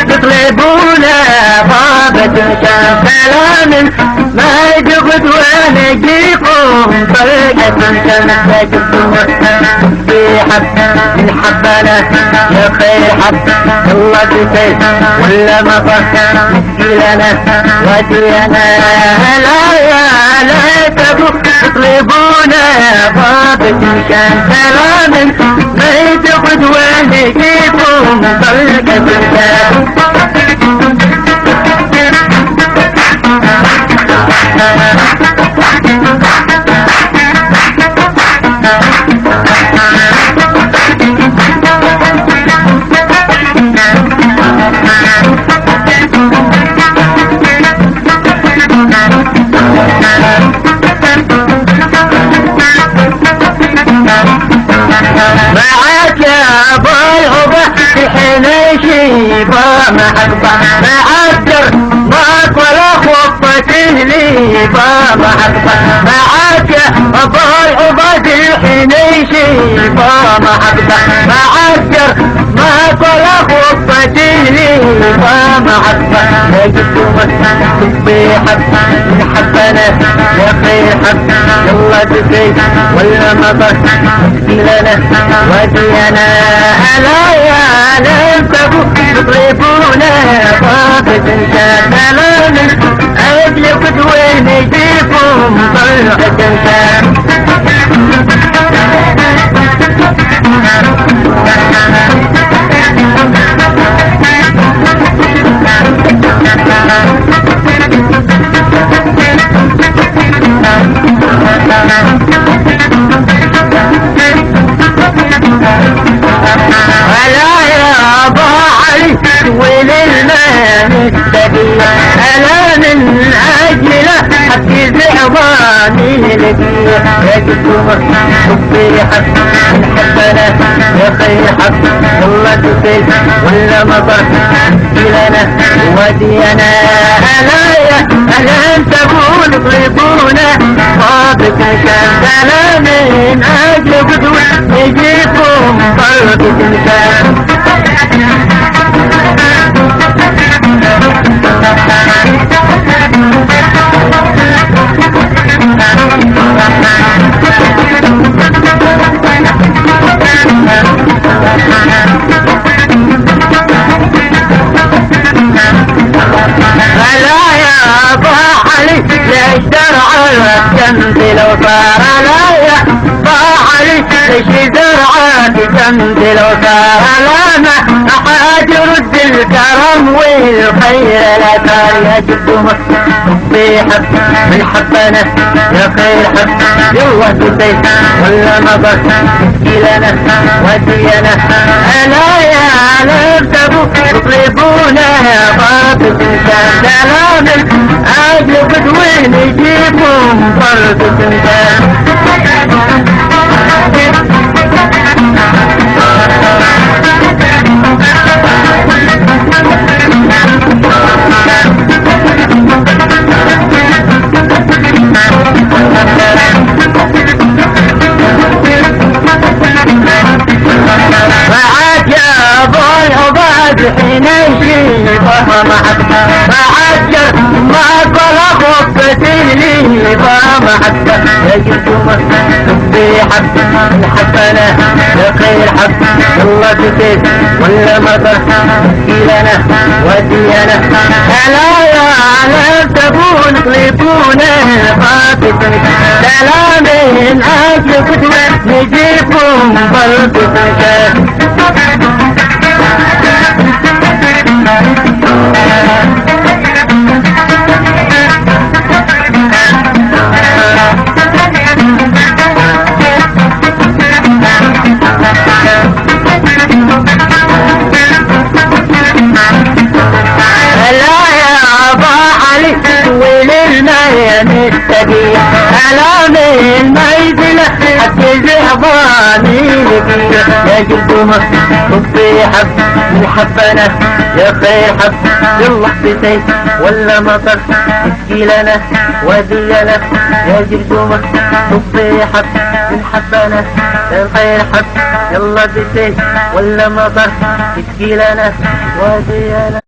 يطلبون ضابة كان سلام ما يجبد ونجيكم طريقة كان تجبدون في حب الحبانة يا خير حب الله بسيط ولا مطر لنا ودينا لا تطلبون ضابة كان سلام ما يجبد ونجيكم طريقة معاك يا ضيعبة الحين شيبة محبة معجر ماك ولا خطة ليبة محبة معاك يا ضيعبة الحين شيبة محبة معجر ماك ولا خطة ليبة محبة يجبتم بحبة من حبنا يا خير حب يلا تكي ولا مطر لنا ودينا لا تطلبون ضابط كان أجلب وين يجيكم طلعة كان ألا من أجله حتى زعباني لديه يجبتم حبي حب من حبنا يا خير حب والله تسيل ولا مطر لنا ودينا ألا تقول طيبونا ضابط كان سلام من أجل بدون يجيكم ضابط كان ليش درعات جنبي لو صار لا علي ليش درعات جنبي لو صار لا أحد يرد الكرم والخير لا صار يجبهم بحب من حبنا يا خير حب يلا تسيت ولا مضر لنا ودينا لا تطلبون ضابط كان سلام أجل بدوين يجيبهم فرد تنسان معاك يا ضيع بعد حين يجيبها معجر ما قلق وفتيني ما حتى يجبتم بحب من حبنا يا خير حب الله تسيت ولا مطر لنا ودينا لا تبون طلبون خاطف سلام من أجل فتوى نجيكم بلطفك ألا من الميزلة حتى زعباني لك يا جردومة طبي حب من حبنا يا خير حب يلا حبتين ولا مطر تسقي لنا ودينا يا جردومة طبي حب من حبنا يا خير حب يلا بتين ولا مطر تسقي لنا ودينا